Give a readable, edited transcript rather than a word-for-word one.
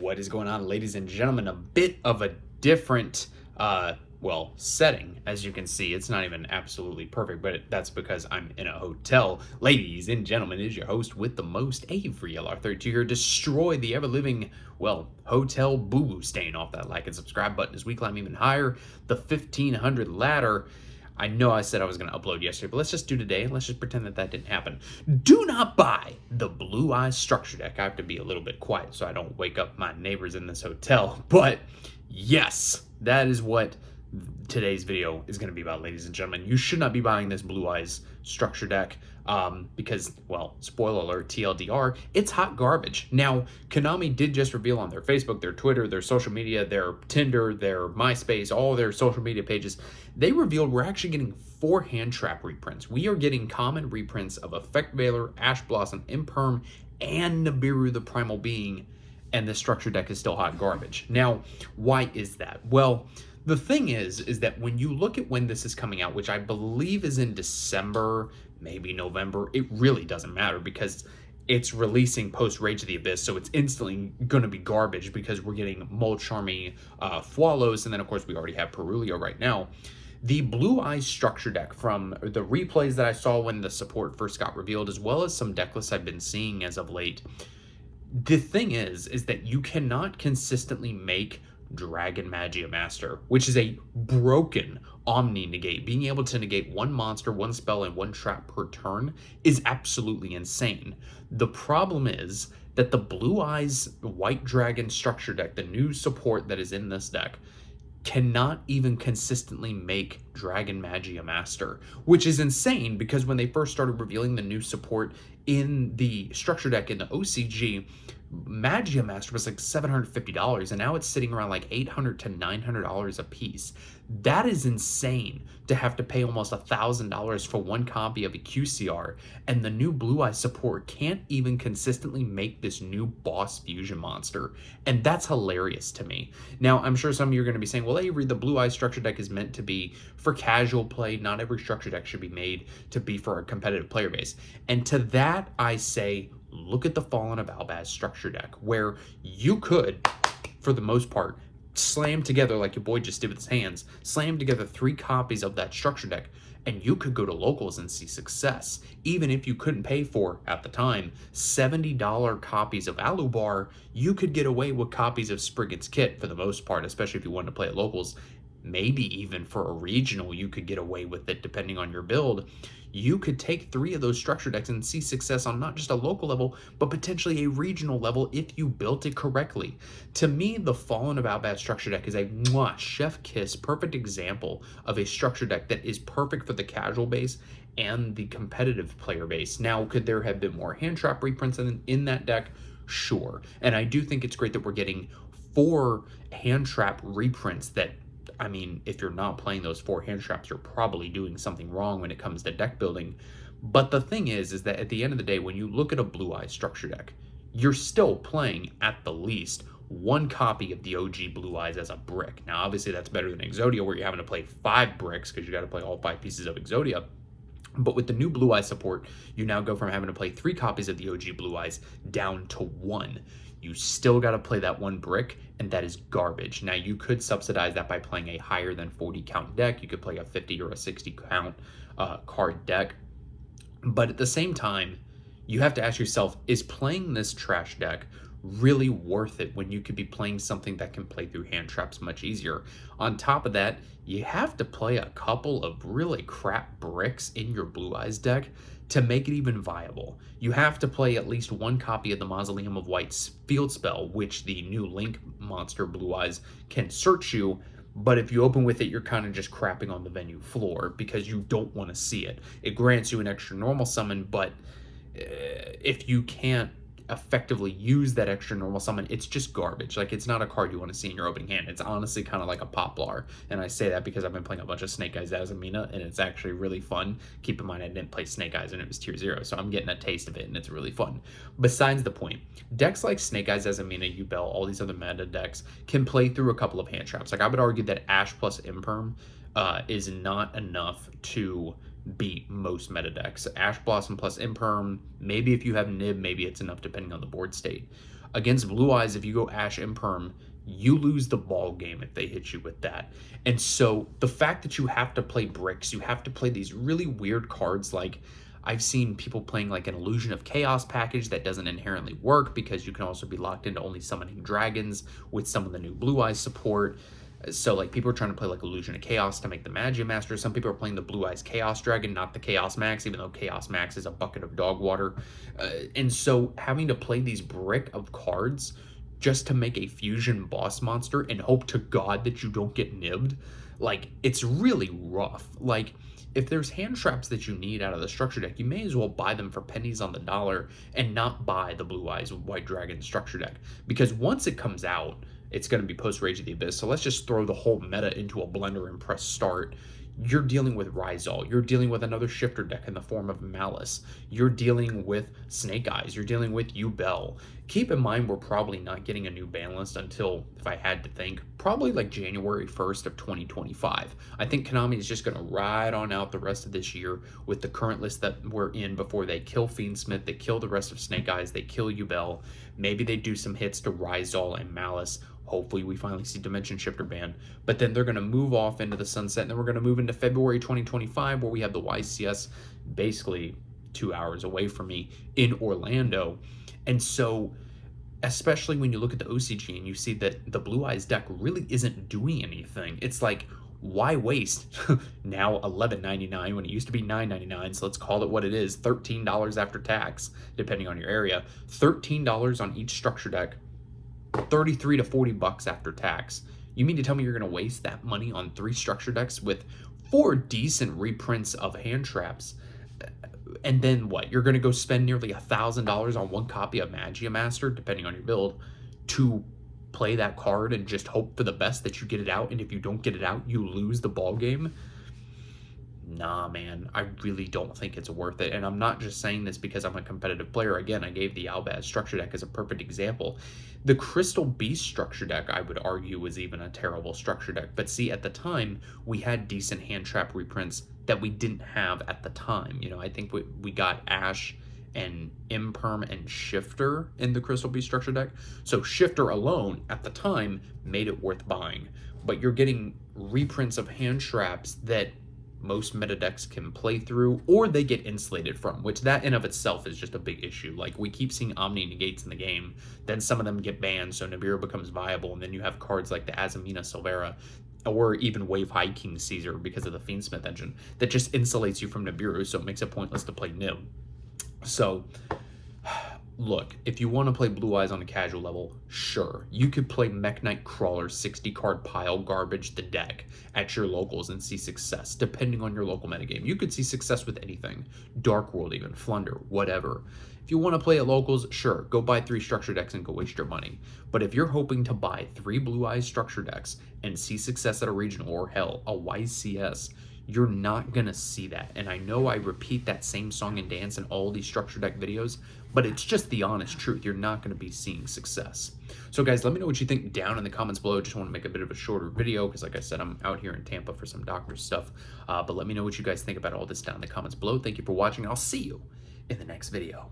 What is going on, ladies and gentlemen? A bit of a different, setting. As you can see, it's not even absolutely perfect, but that's because I'm in a hotel. Ladies and gentlemen, it is your host with the most, Avery LR32 here, destroy the ever-living, hotel boo-boo stain off that like and subscribe button as we climb even higher, the 1500 ladder. I know I said I was going to upload yesterday, but let's just do today. Let's just pretend that didn't happen. Do not buy the Blue Eyes structure deck. I have to be a little bit quiet so I don't wake up my neighbors in this hotel. But yes, that is what today's video is going to be about, ladies and gentlemen. You should not be buying this Blue Eyes structure deck because, spoiler alert, TLDR, it's hot garbage. Now, Konami did just reveal on their Facebook, their Twitter, their social media, their Tinder, their MySpace, all their social media pages, they revealed we're actually getting 4 hand trap reprints. We are getting common reprints of Effect Veiler, Ash Blossom, Imperm, and Nibiru the Primal Being, and the structure deck is still hot garbage. Now, why is that? Well, the thing is that when you look at when this is coming out, which I believe is in December, maybe November, it really doesn't matter because it's releasing post Rage of the Abyss, so it's instantly going to be garbage because we're getting Mulch Army, Fwalos, and then of course we already have Perulio right now. The Blue Eyes structure deck, from the replays that I saw when the support first got revealed, as well as some deck lists I've been seeing as of late, the thing is that you cannot consistently make Dragon Magia Master, which is a broken Omni negate. Being able to negate one monster, one spell, and one trap per turn is absolutely insane. The problem is that the Blue Eyes White Dragon structure deck, the new support that is in this deck, cannot even consistently make Dragon Magia Master, which is insane because when they first started revealing the new support in the structure deck in the OCG, Magia Master was like $750, and now it's sitting around like $800 to $900 a piece. That is insane to have to pay almost $1,000 for one copy of a QCR, and the new Blue Eye support can't even consistently make this new boss fusion monster, and that's hilarious to me. Now, I'm sure some of you are going to be saying, well, Avery, the Blue Eye structure deck is meant to be for casual play. Not every structure deck should be made to be for a competitive player base. And to that, I say, look at the Fallen of Albaz structure deck, where you could, for the most part, slam together, like your boy just did with his hands, slam together 3 copies of that structure deck, and you could go to locals and see success. Even if you couldn't pay for, at the time, $70 copies of Alubar, you could get away with copies of Spriggan's Kit for the most part, especially if you wanted to play at locals. Maybe even for a regional, you could get away with it depending on your build. You could take 3 of those structure decks and see success on not just a local level, but potentially a regional level if you built it correctly. To me, the Fallen of Albaz structure deck is a chef kiss, perfect example of a structure deck that is perfect for the casual base and the competitive player base. Now, could there have been more hand trap reprints in that deck? Sure. And I do think it's great that we're getting 4 hand trap reprints that, I mean, if you're not playing those 4 hand traps, you're probably doing something wrong when it comes to deck building. But the thing is that at the end of the day, when you look at a Blue Eye structure deck, you're still playing at the least 1 copy of the OG Blue Eyes as a brick. Now, obviously, that's better than Exodia, where you're having to play 5 bricks because you got to play all 5 pieces of Exodia. But with the new Blue Eyes support, you now go from having to play 3 copies of the OG Blue Eyes down to 1. You still got to play that 1 brick, and that is garbage. Now, you could subsidize that by playing a higher than 40 count deck. You could play a 50 or a 60 count card deck. But at the same time, you have to ask yourself, is playing this trash deck really worth it when you could be playing something that can play through hand traps much easier? On top of that, you have to play a couple of really crap bricks in your Blue Eyes deck to make it even viable. You have to play at least 1 copy of the Mausoleum of White's field spell, which the new Link monster Blue Eyes can search you, but if you open with it, you're kind of just crapping on the venue floor because you don't want to see it. It grants you an extra normal summon, but if you can't effectively use that extra normal summon, it's just garbage. Like, it's not a card you want to see in your opening hand. It's honestly kind of like a Poplar, and I say that because I've been playing a bunch of Snake Eyes Azamina, and it's actually really fun. Keep in mind, I didn't play Snake Eyes and it was tier 0, so I'm getting a taste of it, and it's really fun. Besides the point, decks like Snake Eyes Azamina, Yubel, all these other meta decks can play through a couple of hand traps. Like, I would argue that Ash plus Imperm is not enough to beat most meta decks. Ash Blossom plus Imperm, maybe if you have Nib, maybe it's enough depending on the board state. Against Blue Eyes, if you go Ash Imperm, you lose the ball game if they hit you with that. And so the fact that you have to play bricks, you have to play these really weird cards, like I've seen people playing like an Illusion of Chaos package that doesn't inherently work because you can also be locked into only summoning dragons with some of the new Blue Eyes support. So like people are trying to play like Illusion of Chaos to make the Magia Master. Some people are playing the Blue Eyes Chaos Dragon, not the Chaos Max, even though Chaos Max is a bucket of dog water. And so having to play these brick of cards just to make a fusion boss monster and hope to God that you don't get nibbed, like it's really rough. Like if there's hand traps that you need out of the structure deck, you may as well buy them for pennies on the dollar and not buy the Blue Eyes White Dragon structure deck, because once it comes out, it's going to be post Rage of the Abyss. So let's just throw the whole meta into a blender and press start. You're dealing with Rizal. You're dealing with another shifter deck in the form of Malice. You're dealing with Snake Eyes. You're dealing with Ubel. Keep in mind, we're probably not getting a new ban list until, if I had to think, probably like January 1st of 2025. I think Konami is just going to ride on out the rest of this year with the current list that we're in before they kill Fiendsmith, they kill the rest of Snake Eyes, they kill Ubel. Maybe they do some hits to Rizal and Malice. Hopefully we finally see Dimension Shifter ban, but then they're going to move off into the sunset, and then we're going to move into February 2025 where we have the YCS basically 2 hours away from me in Orlando. And so especially when you look at the OCG and you see that the Blue Eyes deck really isn't doing anything, it's like, why waste now $11.99 when it used to be $9.99? So let's call it what it is, $13 after tax, depending on your area. $13 on each structure deck, 33 to 40 bucks after tax. You mean to tell me you're going to waste that money on 3 structure decks with 4 decent reprints of hand traps, and then what? You're going to go spend nearly $1,000 on 1 copy of Magia Master, depending on your build, to play that card and just hope for the best that you get it out, and if you don't get it out, you lose the ball game? Nah, man, I really don't think it's worth it. And I'm not just saying this because I'm a competitive player. Again, I gave the Albaz structure deck as a perfect example. The Crystal Beast structure deck, I would argue, was even a terrible structure deck. But see, at the time, we had decent hand trap reprints that we didn't have at the time. You know, I think we got Ash and Imperm and Shifter in the Crystal Beast structure deck. So Shifter alone, at the time, made it worth buying. But you're getting reprints of hand traps that most meta decks can play through, or they get insulated from, which that in of itself is just a big issue. Like, we keep seeing Omni Negates in the game, then some of them get banned, so Nibiru becomes viable, and then you have cards like the Azamina Silvera, or even Wave High King Caesar because of the Fiendsmith engine, that just insulates you from Nibiru, so it makes it pointless to play Nib. So, look, if you want to play Blue Eyes on a casual level, sure. You could play Mech Knight Crawler 60 card pile garbage the deck at your locals and see success, depending on your local metagame. You could see success with anything. Dark World even, Flunder, whatever. If you want to play at locals, sure, go buy 3 structure decks and go waste your money. But if you're hoping to buy 3 Blue Eyes structure decks and see success at a regional, or hell, a YCS, you're not gonna see that. And I know I repeat that same song and dance in all these structure deck videos, but it's just the honest truth. You're not gonna be seeing success. So guys, let me know what you think down in the comments below. Just want to make a bit of a shorter video because, like I said, I'm out here in Tampa for some doctor stuff. But let me know what you guys think about all this down in the comments below. Thank you for watching. I'll see you in the next video.